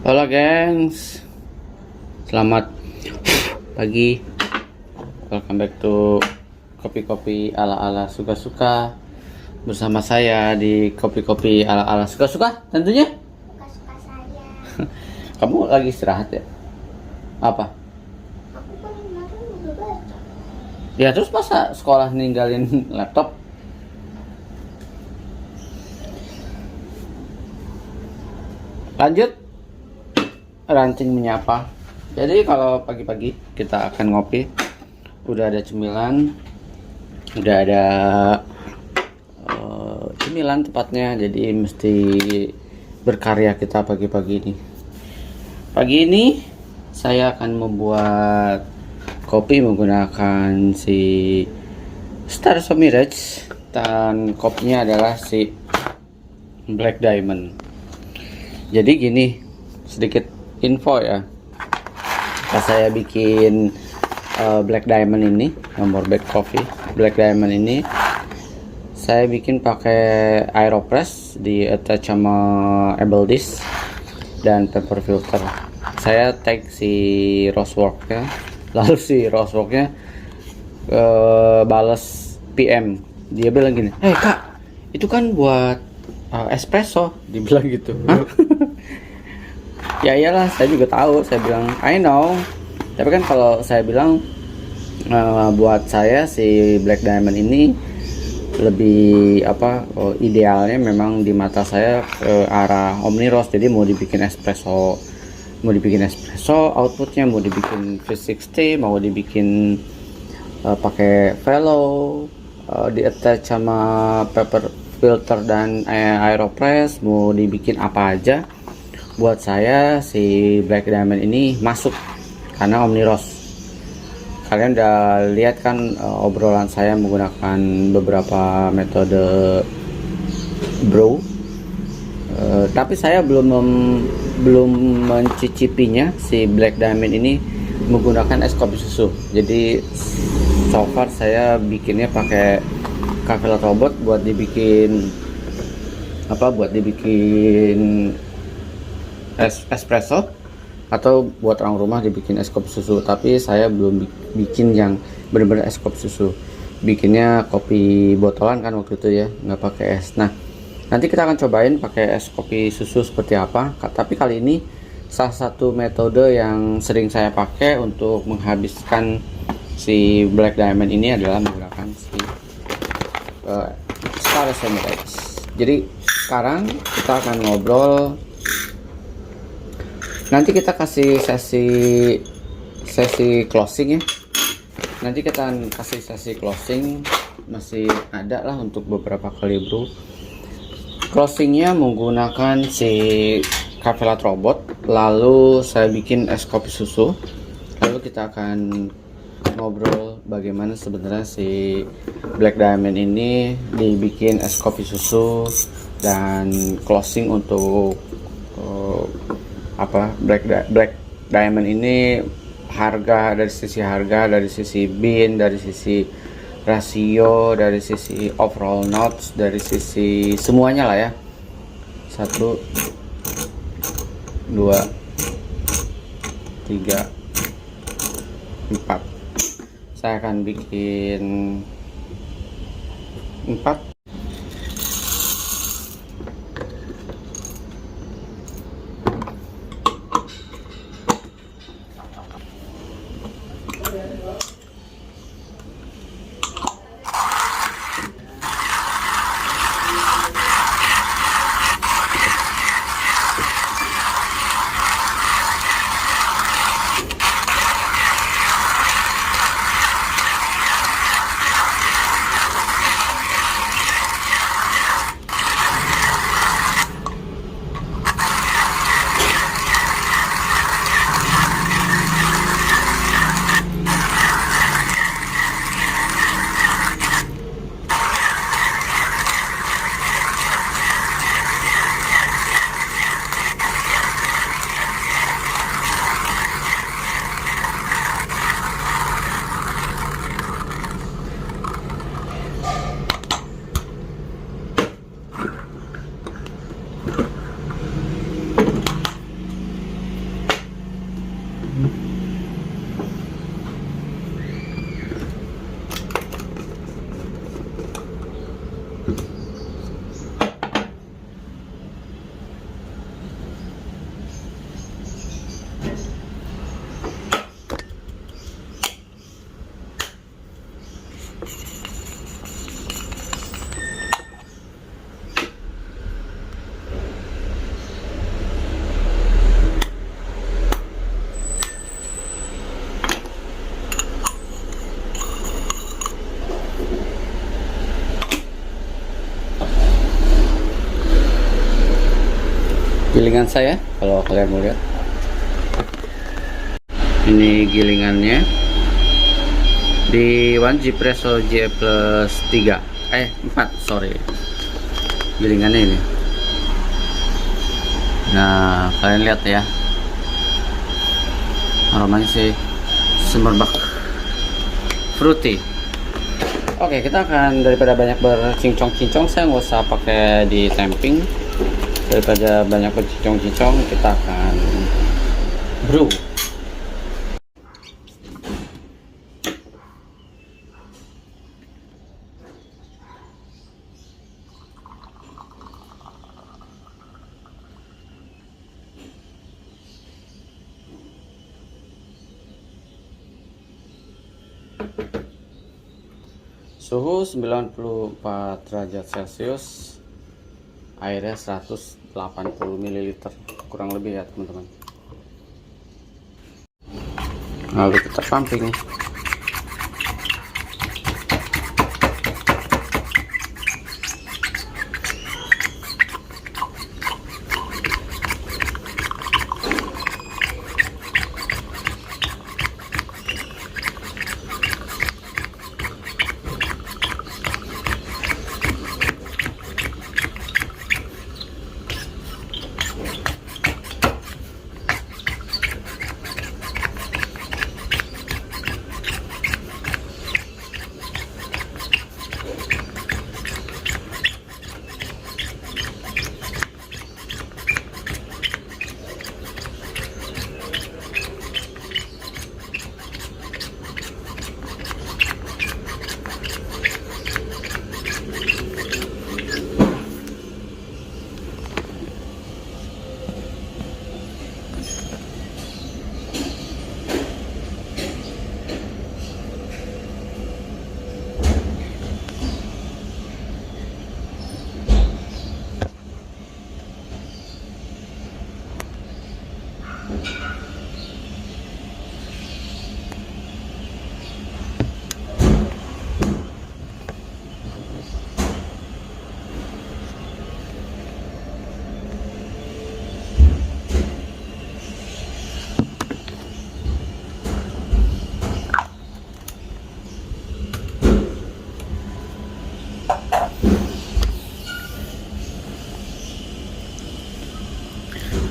Halo gengs, selamat pagi. Welcome back to kopi-kopi ala-ala suka-suka. Bersama saya di kopi-kopi ala-ala suka-suka tentunya. Suka-suka saya. Kamu lagi istirahat ya? Apa? Aku kan kemarin udah baca. Ya terus masa sekolah ninggalin laptop? Lanjut ranting menyapa. Jadi kalau pagi-pagi kita akan ngopi, udah ada cemilan, udah ada cemilan tepatnya. Jadi mesti berkarya kita pagi-pagi ini. Pagi ini saya akan membuat kopi menggunakan si Star Mirage, dan kopinya adalah si Black Diamond. Jadi gini, sedikit info ya. Pas saya bikin Black Diamond ini, nomor bag coffee Black Diamond ini, saya bikin pakai Aeropress di attach sama Able Dish dan paper filter. Saya tag si Rosework-nya, lalu si Rosework-nya balas PM. Dia bilang gini, Kak, itu kan buat espresso," dibilang gitu. Hah? Ya iyalah, saya juga tahu. Saya bilang I know, tapi kan kalau saya bilang buat saya si Black Diamond ini lebih idealnya memang di mata saya ke arah Omni Roast. Jadi mau dibikin espresso outputnya mau dibikin V60, mau dibikin pakai fellow, di attach sama paper filter dan Aeropress, mau dibikin apa aja, buat saya si Black Diamond ini masuk karena Omni Roast. Kalian udah lihat kan obrolan saya menggunakan beberapa metode brew, tapi saya belum mencicipinya si Black Diamond ini menggunakan es kopi susu. Jadi so far saya bikinnya pakai Cafe Latte Robot buat dibikin espresso, atau buat orang rumah dibikin es kopi susu. Tapi saya belum bikin yang benar-benar es kopi susu, bikinnya kopi botolan kan waktu itu ya, nggak pakai es. Nah, nanti kita akan cobain pakai es kopi susu seperti apa. Tapi kali ini salah satu metode yang sering saya pakai untuk menghabiskan si Black Diamond ini adalah menggunakan si Star Mirage. Jadi sekarang kita akan ngobrol. Nanti kita kasih sesi closing ya. Nanti kita akan kasih sesi closing, masih ada lah untuk beberapa kali brew. Closingnya menggunakan si Cafe Latte Robot, lalu saya bikin es kopi susu, lalu kita akan ngobrol bagaimana sebenarnya si Black Diamond ini dibikin es kopi susu, dan closing untuk Black Diamond ini, dari sisi bean, dari sisi rasio, dari sisi overall notes, dari sisi semuanya lah ya. 1 2 3 4. Saya akan bikin 4. gilingan saya kalau kalian mau lihat. Ini gilingannya di One Presso J plus 3 4 sorry, gilingannya ini. Nah kalian lihat ya, aromanya sih semerbak fruity. Oke, kita akan, daripada banyak bercincong-cincong, saya nggak usah pakai di tamping. Daripada banyak bercincong-cincong, kita akan brew. Suhu 94 derajat Celcius, airnya 180 ml kurang lebih ya teman-teman. Lalu kita pumping.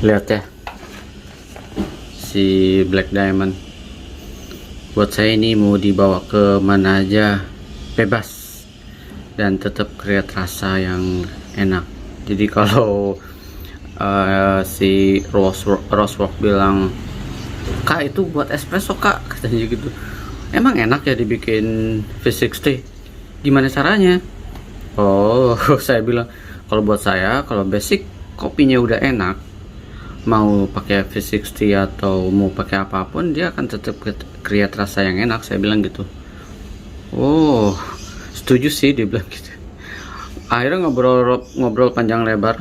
Lihat ya, si Black Diamond buat saya ini mau dibawa ke mana aja bebas dan tetap create rasa yang enak. Jadi kalau si Rosework bilang, "Kak, itu buat espresso kak," katanya gitu. Emang enak ya dibikin V60? Gimana caranya? Oh saya bilang, kalau buat saya, kalau basic kopinya udah enak, mau pakai V60 atau mau pakai apapun, dia akan tetap create rasa yang enak. Saya bilang gitu. Oh setuju sih, dia bilang gitu. Akhirnya ngobrol panjang lebar,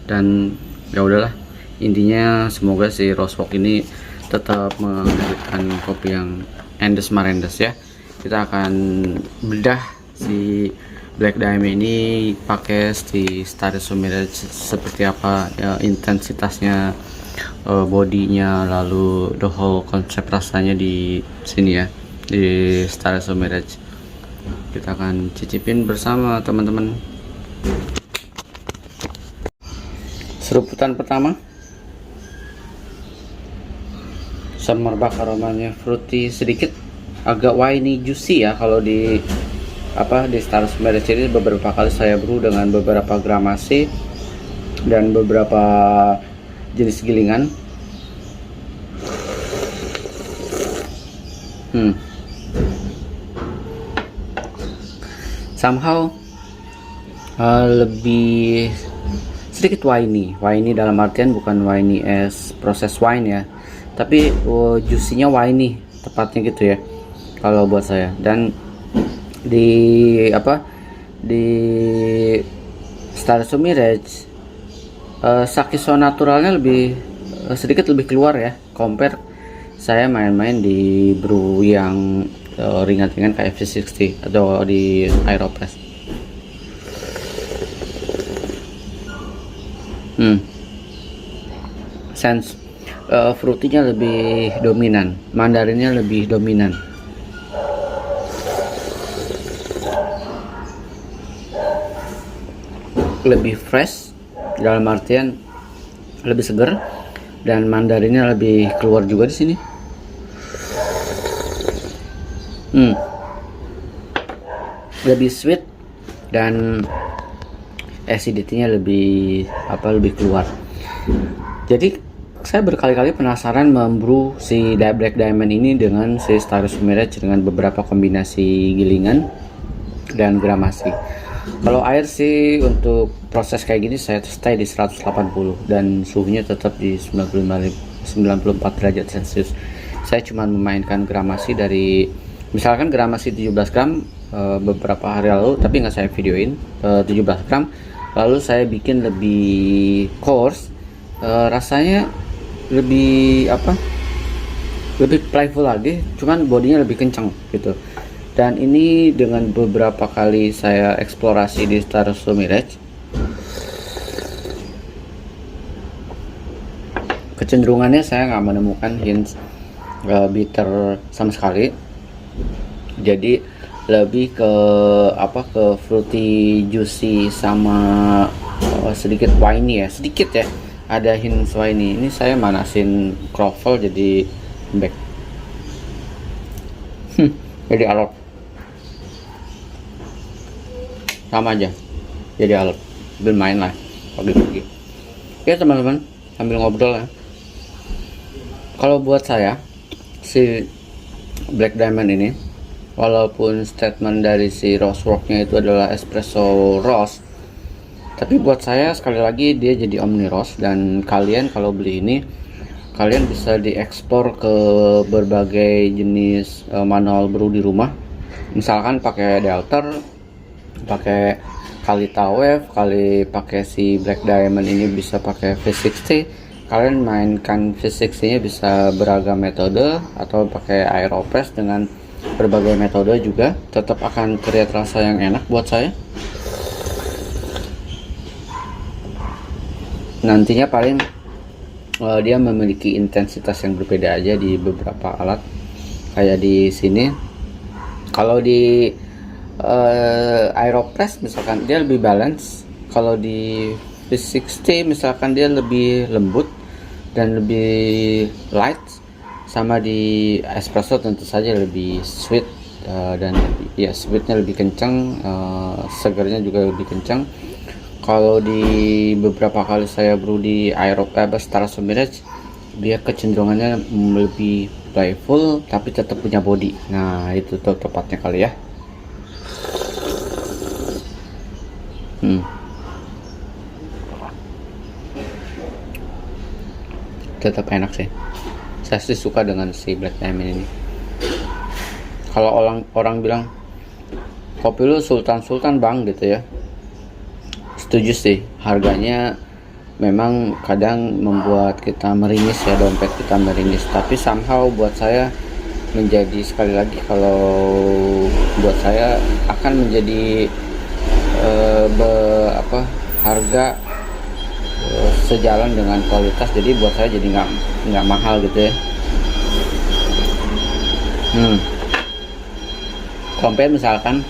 dan ya udahlah, intinya semoga si Rosework ini tetap menghadirkan kopi yang endes marendes ya. Kita akan bedah si Black Diamond ini pakai di Starry Mirage seperti apa ya, intensitasnya, bodinya, lalu the whole konsep rasanya di sini ya, di Starry Mirage. Kita akan cicipin bersama teman-teman. Seruputan pertama, semerbak, aromanya fruity sedikit, agak winey juicy ya. Kalau di di Starry Mirage ini beberapa kali saya brew dengan beberapa gramasi dan beberapa jenis gilingan. Somehow lebih sedikit winey dalam artian bukan winey as proses wine ya, tapi juicy-nya winey tepatnya gitu ya kalau buat saya. Dan di Starry Mirage Sakiso naturalnya lebih sedikit lebih keluar ya, compare saya main-main di brew yang ringan-ringan kayak V60 atau di Aeropress. sense fruitynya lebih dominan, mandarinnya lebih dominan. Lebih fresh dalam artian lebih seger, dan mandarinnya lebih keluar juga di sini. Lebih sweet dan acidity-nya lebih keluar. Jadi saya berkali-kali penasaran membrew si Black Diamond ini dengan si Starry Mirage dengan beberapa kombinasi gilingan dan gramasi. Kalau air sih untuk proses kayak gini saya stay di 180 dan suhunya tetap di 94 derajat Celcius. Saya cuma memainkan gramasi dari, misalkan gramasi 17 gram beberapa hari lalu, tapi nggak saya videoin 17 gram. Lalu saya bikin lebih coarse, rasanya lebih lebih playful lagi, cuman bodinya lebih kencang gitu. Dan ini dengan beberapa kali saya eksplorasi di Starry Mirage, kecenderungannya saya nggak menemukan hints bitter sama sekali. Jadi lebih ke fruity, juicy, sama sedikit winey ya, sedikit ya. Ada hints winey. Ini saya manasin croffle jadi back. Jadi alot. Sama aja. Jadi alot. Bermain lah pagi-pagi. Ya teman-teman, sambil ngobrol ya. Kalau buat saya si Black Diamond ini, walaupun statement dari si roast worknya itu adalah espresso roast, tapi buat saya sekali lagi dia jadi omni roast. Dan kalian kalau beli ini, kalian bisa dieksplor ke berbagai jenis manual brew di rumah. Misalkan pakai Delter, pakai Kalita Wave, kali pakai si Black Diamond ini bisa pakai V60. Kalian mainkan V60 nya bisa beragam metode, atau pakai Aeropress dengan berbagai metode juga, tetap akan create rasa yang enak buat saya. Nantinya paling dia memiliki intensitas yang berbeda aja di beberapa alat. Kayak di sini, kalau di Aeropress misalkan dia lebih balance, kalau di V60 misalkan dia lebih lembut dan lebih light, sama di espresso tentu saja lebih sweet, dan ya sweetnya lebih kencang, segernya juga lebih kencang. Kalau di beberapa kali saya brew di Starry Mirage, dia kecenderungannya lebih playful tapi tetap punya body. Nah itu tuh tepatnya kali ya. Tetap enak sih. Saya sih suka dengan si Black Diamond ini. Kalau orang bilang kopi lu sultan bang gitu ya, setuju sih. Harganya memang kadang membuat kita meringis ya, dompet kita meringis. Tapi somehow buat saya menjadi, sekali lagi, kalau buat saya akan menjadi harga sejalan dengan kualitas. Jadi buat saya jadi nggak mahal gitu ya. Compare misalkan,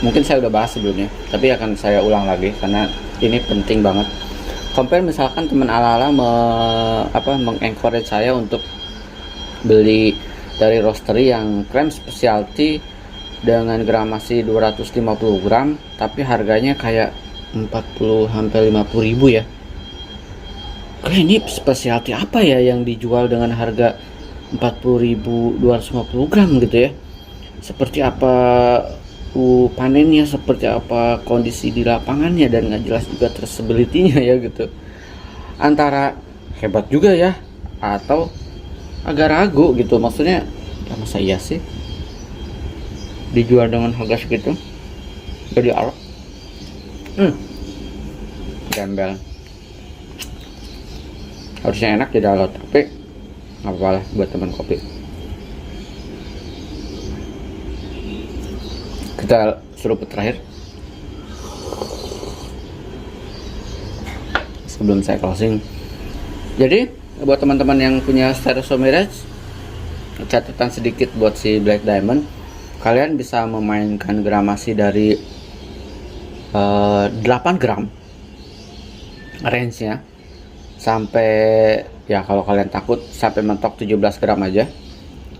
mungkin saya udah bahas sebelumnya, tapi akan saya ulang lagi karena ini penting banget. Compare misalkan teman ala-ala mengencourage saya untuk beli dari roastery yang krem specialty dengan gramasi 250 gram, tapi harganya kayak 40 sampai 50 ribu ya. Ini specialty apa ya yang dijual dengan harga 40.250 gram gitu ya? Seperti apa panennya, seperti apa kondisi di lapangannya, dan nggak jelas juga traceability-nya ya gitu. Antara hebat juga ya, atau agak ragu gitu. Maksudnya ya masa iya sih dijual dengan harga segitu? Jadi alot. Gembel. Harusnya enak jadi alot, tapi nggak apa-apa lah buat teman kopi. Kita seruput terakhir sebelum saya closing. Jadi buat teman-teman yang punya Espresso Mirage, catatan sedikit buat si Black Diamond, kalian bisa memainkan gramasi dari 8 gram range-nya sampai, ya kalau kalian takut sampai mentok 17 gram aja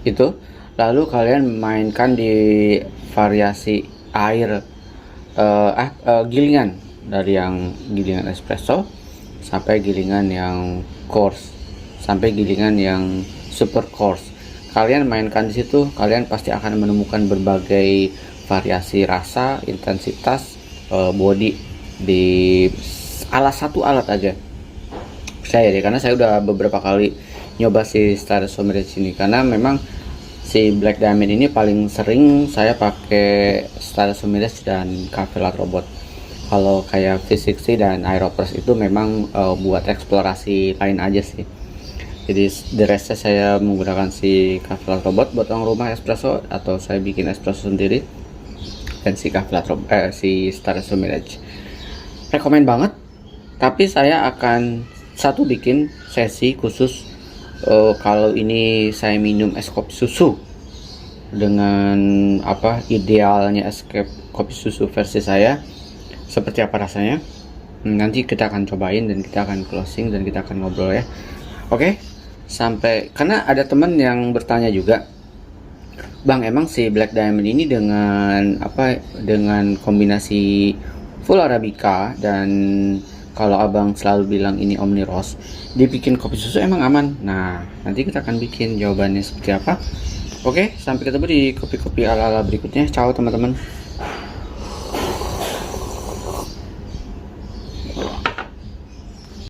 itu. Lalu kalian mainkan di variasi air, gilingan, dari yang gilingan espresso sampai gilingan yang coarse, sampai gilingan yang super coarse. Kalian mainkan di situ, kalian pasti akan menemukan berbagai variasi rasa, intensitas, body di satu alat aja. Saya deh, karena saya udah beberapa kali nyoba si Espresso Mirage ini, karena memang si Black Diamond ini paling sering saya pakai Espresso Mirage dan Cafe Latte Robot. Kalau kayak V60 dan Aeropress itu memang buat eksplorasi lain aja sih. Jadi the restnya saya menggunakan si Cafe Latte Robot buat orang rumah espresso, atau saya bikin espresso sendiri, dan si Cafe Latte Robot, si Espresso Mirage rekomen banget. Tapi saya akan bikin sesi khusus kalau ini saya minum es kopi susu dengan idealnya es kopi susu versi saya seperti apa rasanya. Nanti kita akan cobain dan kita akan closing dan kita akan ngobrol ya. Oke, sampai, karena ada teman yang bertanya juga, Bang, emang si Black Diamond ini dengan kombinasi full arabica, dan kalau abang selalu bilang ini Omni Roast, dibikin kopi susu emang aman? Nah, nanti kita akan bikin jawabannya seperti apa. Oke, sampai ketemu di kopi-kopi ala-ala berikutnya. Ciao teman-teman.